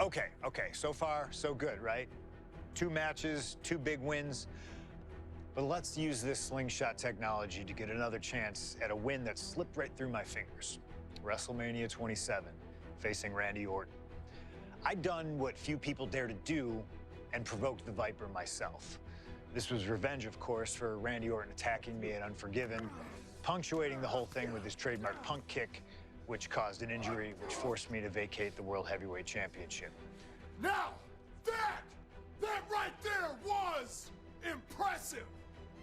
Okay, so far, so good, right? 2 matches, 2 big wins. But let's use this slingshot technology to get another chance at a win that slipped right through my fingers. WrestleMania 27, facing Randy Orton. I'd done what few people dare to do and provoked the Viper myself. This was revenge, of course, for Randy Orton attacking me at Unforgiven, punctuating the whole thing with his trademark punk kick, which caused an injury, which forced me to vacate the World Heavyweight Championship. Now, that right there was impressive.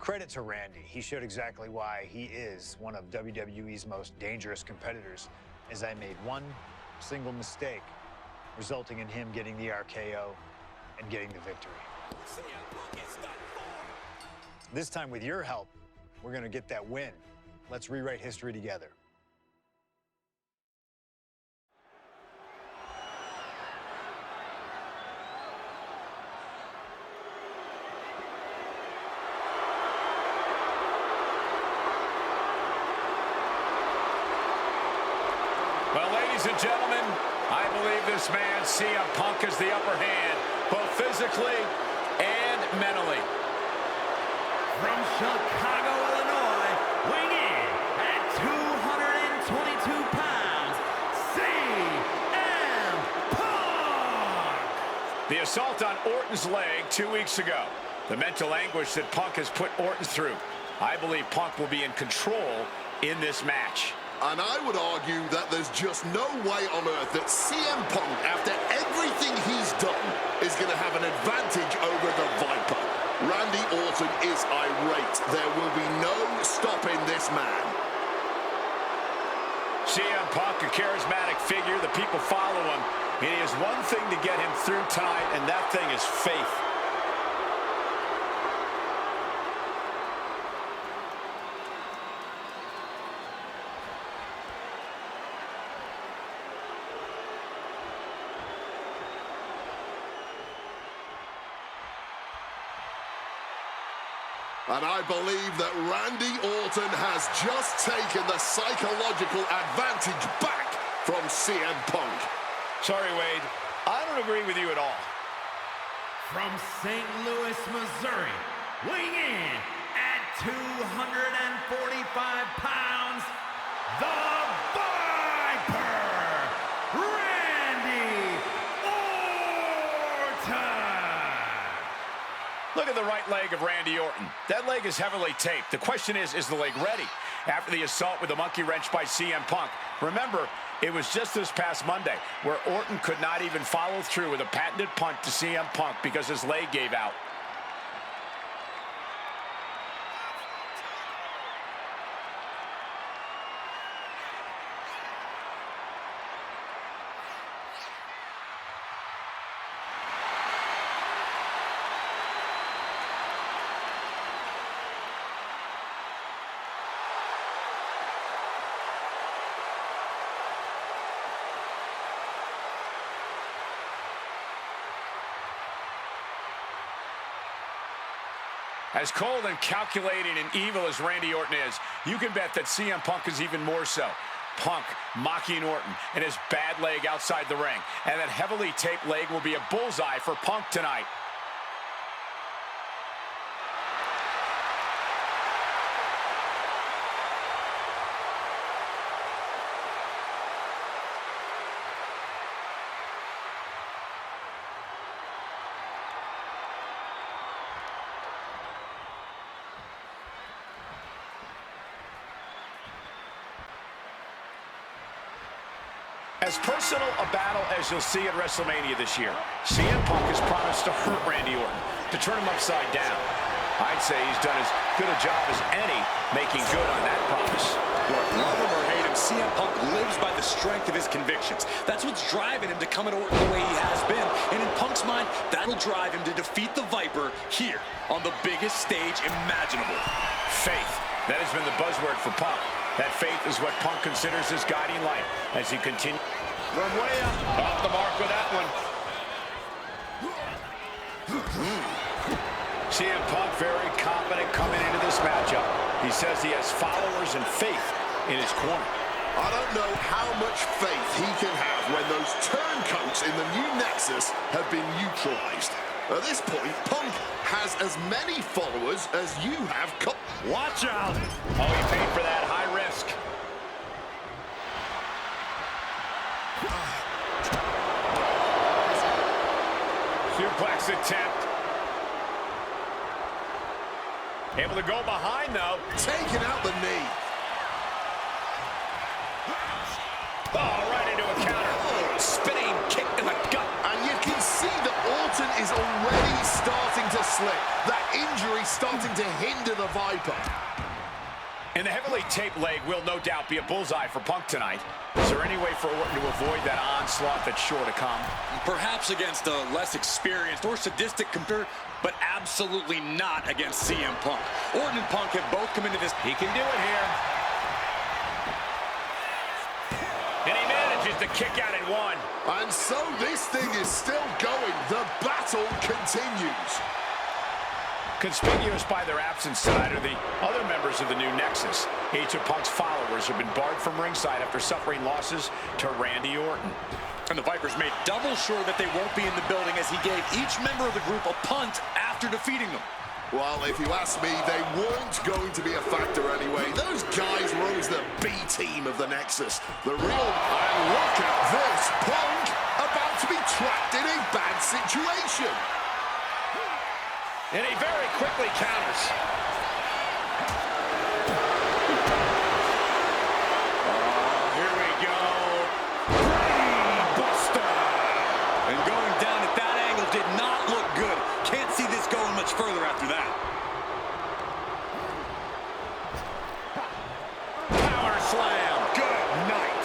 Credit to Randy. He showed exactly why he is one of WWE's most dangerous competitors, as I made one single mistake, resulting in him getting the RKO and getting the victory. This time, with your help, we're gonna get that win. Let's rewrite history together. Well, ladies and gentlemen, I believe this man, CM Punk, has the upper hand, both physically and mentally. From Chicago, Illinois, weighing in at 222 pounds, CM Punk! The assault on Orton's leg 2 weeks ago. The mental anguish that Punk has put Orton through. I believe Punk will be in control in this match. And I would argue that there's just no way on earth that CM Punk, after everything he's done, is going to have an advantage over the Viper. Randy Orton is irate. There will be no stopping this man. CM Punk, a charismatic figure. The people follow him. And he has one thing to get him through tonight, and that thing is faith. And I believe that Randy Orton has just taken the psychological advantage back from CM Punk. Sorry, Wade. I don't agree with you at all. From St. Louis, Missouri, weighing in at 245 pounds, the Viper, Randy Orton! Look at the right leg of Randy Orton. That leg is heavily taped. The question is the leg ready? After the assault with the monkey wrench by CM Punk. Remember, it was just this past Monday where Orton could not even follow through with a patented punt to CM Punk because his leg gave out. As cold and calculating and evil as Randy Orton is, you can bet that CM Punk is even more so. Punk mocking Orton and his bad leg outside the ring. And that heavily taped leg will be a bullseye for Punk tonight. As personal a battle as you'll see at WrestleMania this year, CM Punk has promised to hurt Randy Orton, to turn him upside down. I'd say he's done as good a job as any making good on that promise. Look, love him or hate him, CM Punk lives by the strength of his convictions. That's what's driving him to come at Orton the way he has been. And in Punk's mind, that'll drive him to defeat the Viper here on the biggest stage imaginable. Faith. That has been the buzzword for Punk. That faith is what Punk considers his guiding light as he continues. From way up, off the mark with that one. CM Punk very confident coming into this matchup. He says he has followers and faith in his corner. I don't know how much faith he can have when those turncoats in the new Nexus Nexus have been neutralized. At this point, Punk has as many followers as you have. Watch out! Oh, he paid for that high risk. Suplex attempt. Able to go behind, though. Taking out the knee. Oh, right into a counter. Oh, Spinning kick in the gut. and you can see that Ortan is already starting to slip. That injury starting to hinder the Viper. And the heavily taped leg will no doubt be a bullseye for Punk tonight. Is there any way for Orton to avoid that onslaught that's sure to come? Perhaps against a less experienced or sadistic competitor, but absolutely not against CM Punk. Orton and Punk have both come into this. He can do it here. And he manages to kick out at one. And so this thing is still going. The battle continues. Conspicuous by their absence tonight are the other members of the new Nexus. Each of Punk's followers have been barred from ringside after suffering losses to Randy Orton. And the Vipers made double sure that they won't be in the building as he gave each member of the group a punt after defeating them. Well, if you ask me, they weren't going to be a factor anyway. Those guys were always the B team of the Nexus. The real... And look at this. Punk about to be trapped in a bad situation. And he very quickly counters. Here we go. Buster. And going down at that angle did not look good. Can't see this going much further after that. Power slam. Good night.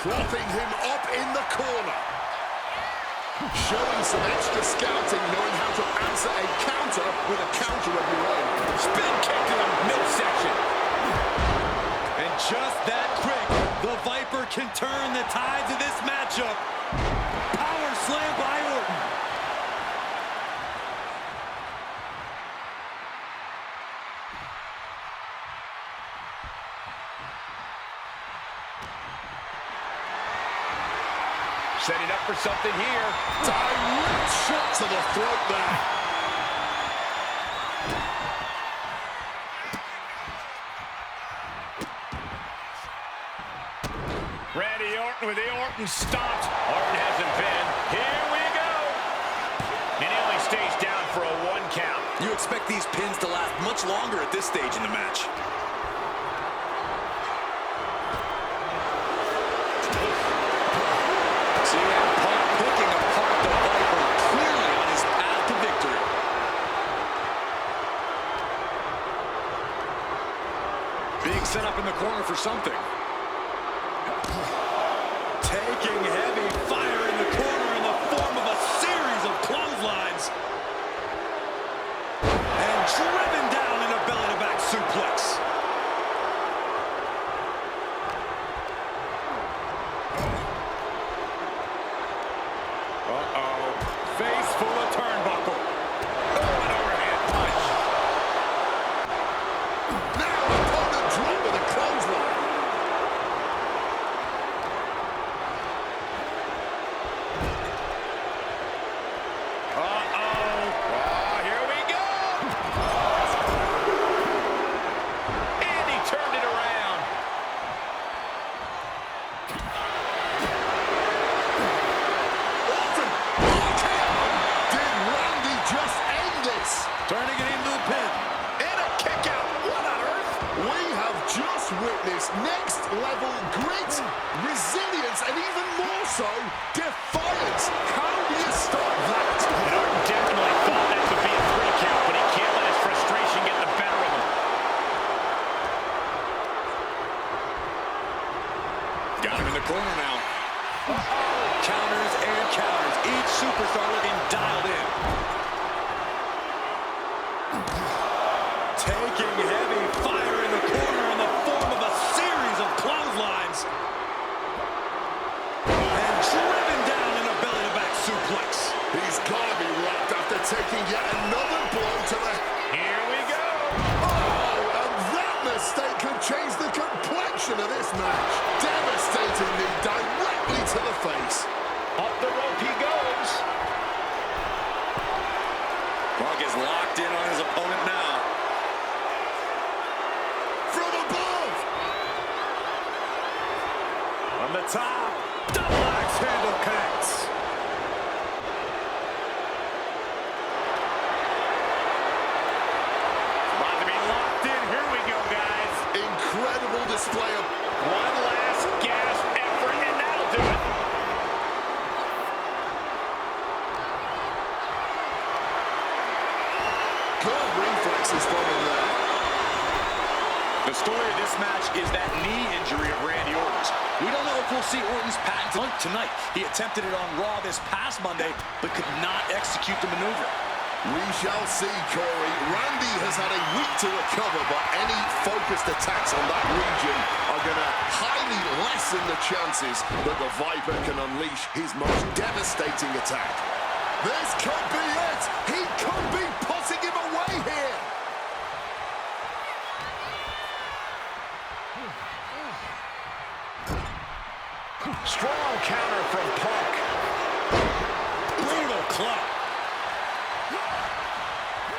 Propping him up in the corner. Showing some extra scouting, knowing how to answer a counter with a counter of your own. Spin kick to the midsection. And just that quick, the Viper can turn the tides of this matchup. Power slam by Orton. Setting up for something here. Direct shot to the throat there. Randy Orton with the Orton stomped. Orton hasn't been. Here we go. And he only stays down for a 1 count. You expect these pins to last much longer at this stage in the match. CM Punk picking apart the Viper, clearly on his path to victory. Being set up in the corner for something. Taking heavy fire in the corner in the form of a series of clotheslines. And driven down in a belly-to-back suplex. Uh-oh. Face full of turnbuckle. Oh, an overhand punch. Now opponent drop with a clothesline. Uh-oh. Oh, here we go. And he turned it around. Orton, RKO. Did Randy just end this? Turning it into the pin. And a kick out. What on earth? We have just witnessed next level grit, resilience, and even more so, defiance. How do you stop that? And Orton definitely thought that could be a 3 count, but he can't let his frustration get the better of him. Got him in the corner now. Counters and counters. Each superstar looking dialed in. Taking heavy fire in the corner in the form of a series of clotheslines. And driven down in a belly-to-back suplex. He's got to be wrapped after taking yet another blow to the... Here we go. Oh, and that mistake could change the complexion of this match. match. Devastating knee directly to the face. Up the rope he goes. Punk is locked in on his opponent now. From above. From the top. Double axe handle connects. About to be locked in. Here we go, guys. Incredible display of... One last gasp effort, and that'll do it. Good reflexes from him there. The story of this match is that knee injury of Randy Orton's. We don't know if we'll see Orton's patent punt tonight. He attempted it on Raw this past Monday, but could not execute the maneuver. We shall see, Corey. Randy has had a week to recover, but any focused attacks on that region are going to highly lessen the chances that the Viper can unleash his most devastating attack. This could be it. He could be putting him away here. Strong counter from Punk. Brutal club.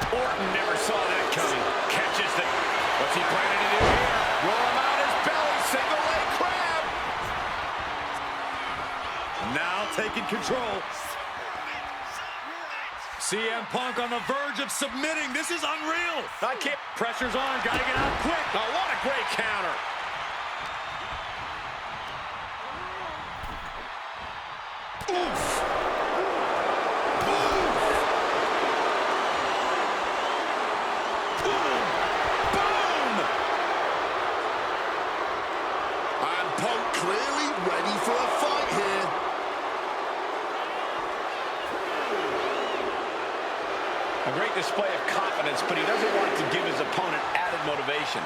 Orton never saw that coming. Catches the... What's he planning to do here? Roll him out his belly. Single leg crab. Now taking control. CM Punk on the verge of submitting. This is unreal. I can't... Pressure's on. Gotta get out quick. Oh, what a great counter. Oof. Punk clearly ready for a fight here. A great display of confidence, but he doesn't want to give his opponent added motivation.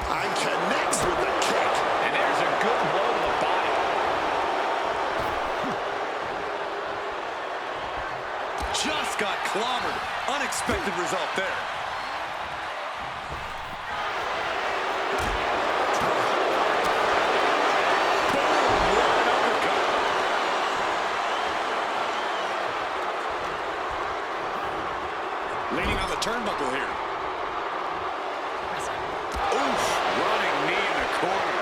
And connects with the kick. And there's a good blow to the body. Just got clobbered. Unexpected result there. Leaning on the turnbuckle here. Oof, running knee in the corner.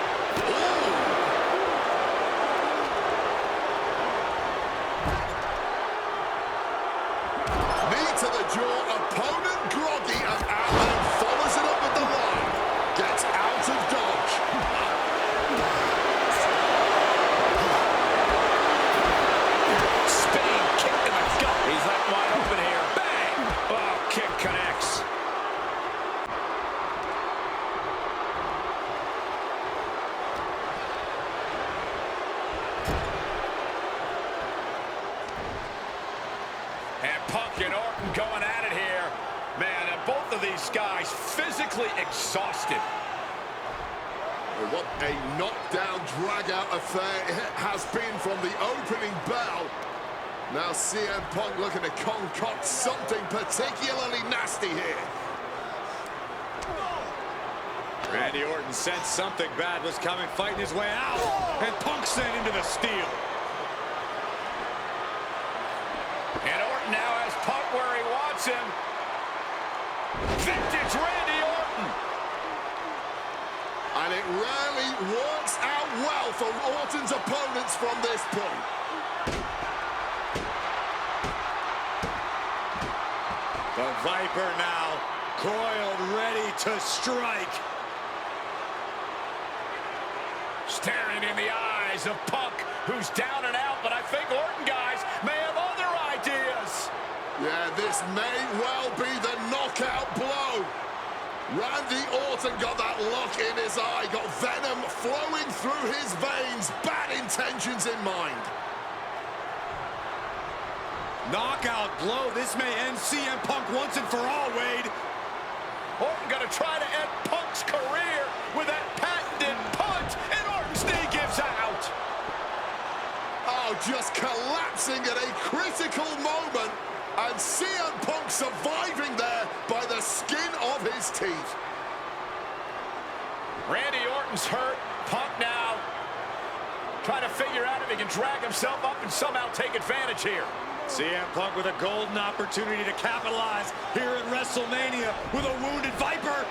Knee to the jaw, opponent groggy, and Allen follows it up with the line. Gets out of dodge. Spinning kick in the gut. He's left wide open here. Bang! Oh, kick connects. And Punk and Orton going at it here. Man, and both of these guys physically exhausted. What a knockdown, drag-out affair it has been from the opening bell. Now CM Punk looking to concoct something particularly nasty here. Randy Orton sensed something bad was coming, fighting his way out. And Punk sent into the steel. And Orton now has Punk where he wants him. Vintage Randy Orton. And it rarely works out well for Orton's opponents from this point. The Viper now coiled, ready to strike. Staring in the eyes of Punk, who's down and out, but I think Orton, guys, may have other ideas. Yeah, this may well be the knockout blow. Randy Orton got that look in his eye, got venom flowing through his veins, bad intentions in mind. Knockout blow. This may end CM Punk once and for all, Wade. Orton gonna try to end Punk's career with that patented punt, and Orton's knee gives out. Oh, just collapsing at a critical moment, and CM Punk surviving there by the skin of his teeth. Randy Orton's hurt. Punk now trying to figure out if he can drag himself up and somehow take advantage here. CM Punk with a golden opportunity to capitalize here at WrestleMania with a wounded Viper.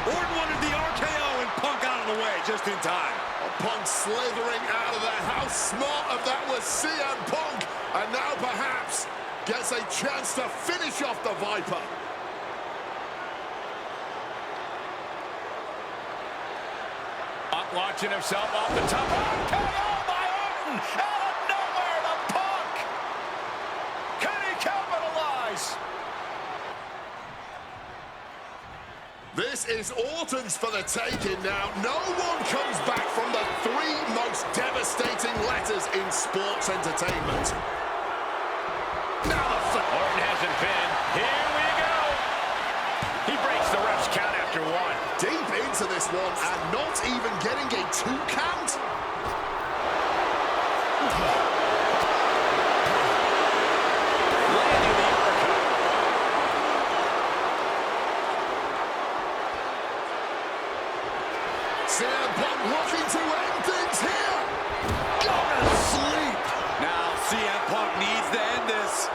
Orton wanted the RKO and Punk out of the way just in time. Punk slithering out of there. How smart of that was CM Punk. And now perhaps gets a chance to finish off the Viper. Punk launching himself off the top. RKO by Orton! Out of nowhere to Punk! Can he capitalize? This is Orton's for the taking now. No one comes back from the three most devastating letters in sports entertainment. Now the Orton hasn't been. Here we go. He breaks the ref's count after one. deep into this one and not even getting a 2 count. Landing the uppercut. CM Punk looking to end things here. Gonna sleep. Now CM Punk needs to end this.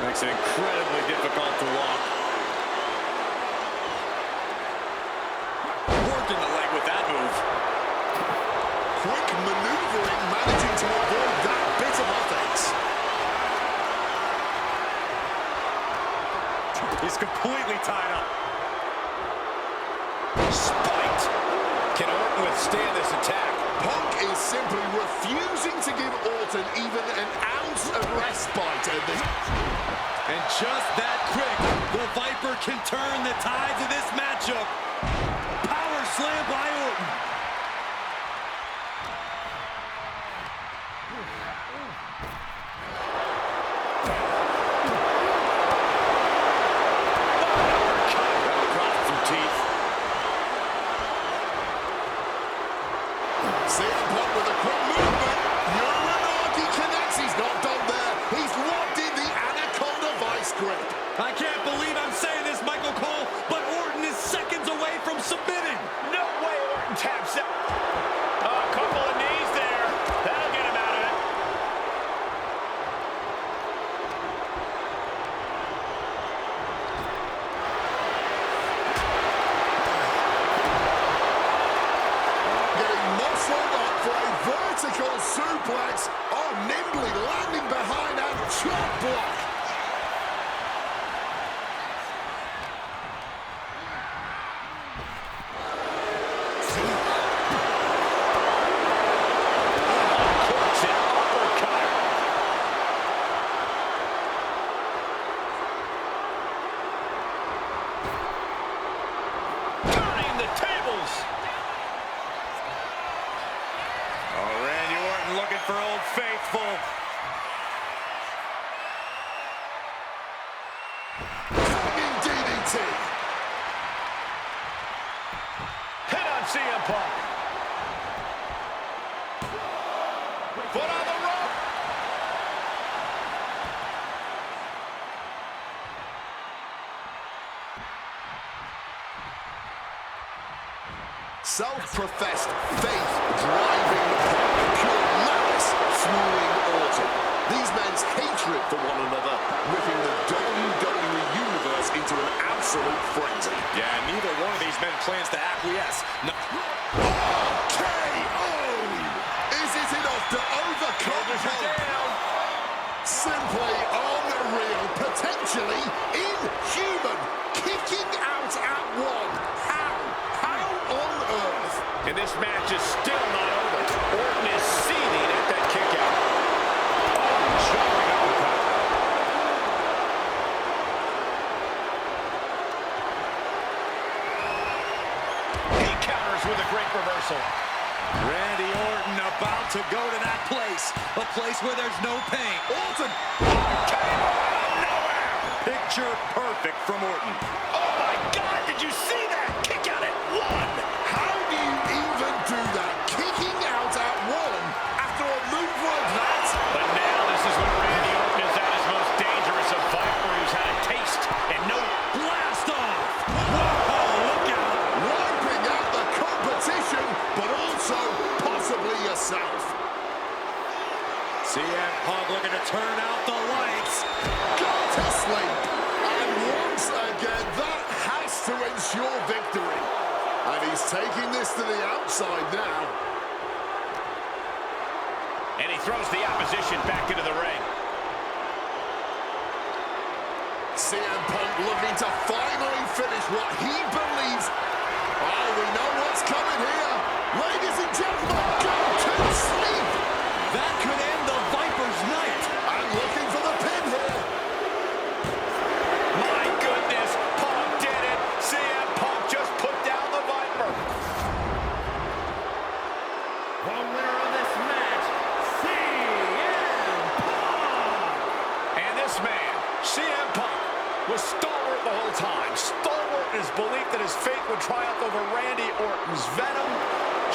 Makes it incredibly difficult to walk. Working the leg with that move. Quick maneuvering, managing to avoid that bit of offense. He's completely tied up. Spiked. Can Orton withstand this attack? Punk is simply refusing to give Orton even an ounce of respite at this. And just that quick, the Viper can turn the tides of this matchup. Power slam by Orton. Across some teeth. CM Punk with a quick movement. Uranagi connects. He's not done there. He's locked in the Anaconda vice grip. I can't believe I'm saying this, Michael Cole, but Orton is seconds away from submitting. No way Orton taps out. A couple of knees there. That'll get him out of it. Getting muscled up for a vertical suplex. Oh, nimbly landing behind and chop block. Hooks and uppercut. Turning the tables. Oh, Randy Orton looking for Old Faithful. Hanging DDT. Hit on CM Punk. Foot on the rope. Self-professed faith driving Punk. Pure malice fueling Orton. These men's hatred for one another whipping the WWE Universe into an absolute frenzy. Yeah, neither one of these men plans to acquiesce. No. KO! Is it enough to overcome Punk? Simply unreal, potentially inhuman, kicking out at one. How on earth? And this match is still not over. Orton a place where there's no pain. Orton! Came out of nowhere! Picture perfect from Orton. Oh my God, did you see that? Kick out at one! How do you even do that? Kicking out at one after a move like that? But now this is when Randy Orton is at his most dangerous, a Viper who's had a taste and no Blast off! Whoa, look out! Wiping out the competition, but also possibly yourself. CM Punk looking to turn out the lights. Got to sleep. And once again, that has to ensure victory. And he's taking this to the outside now. And he throws the opposition back into the ring. CM Punk looking to finally finish what he believes. Oh, we know what's coming here. Ladies and gentlemen, go to sleep. That could end the Viper's night. I'm looking for the pin here. My goodness, Punk did it. CM Punk just put down the Viper. The winner of this match, CM Punk. And this man, CM Punk, was stalwart the whole time. Stalwart in his belief that his fate would triumph over Randy Orton's venom.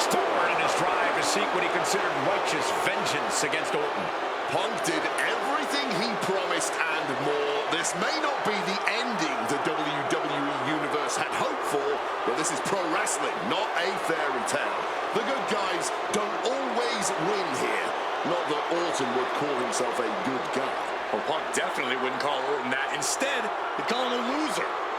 Stalwart in his drive to seek what he considered righteous vengeance against Orton. Punk did everything he promised and more. This may not be the ending the WWE Universe had hoped for, but this is pro wrestling, not a fairy tale. The good guys don't always win here. Not that Orton would call himself a good guy. Well, Punk definitely wouldn't call Orton that. Instead, he'd call him a loser.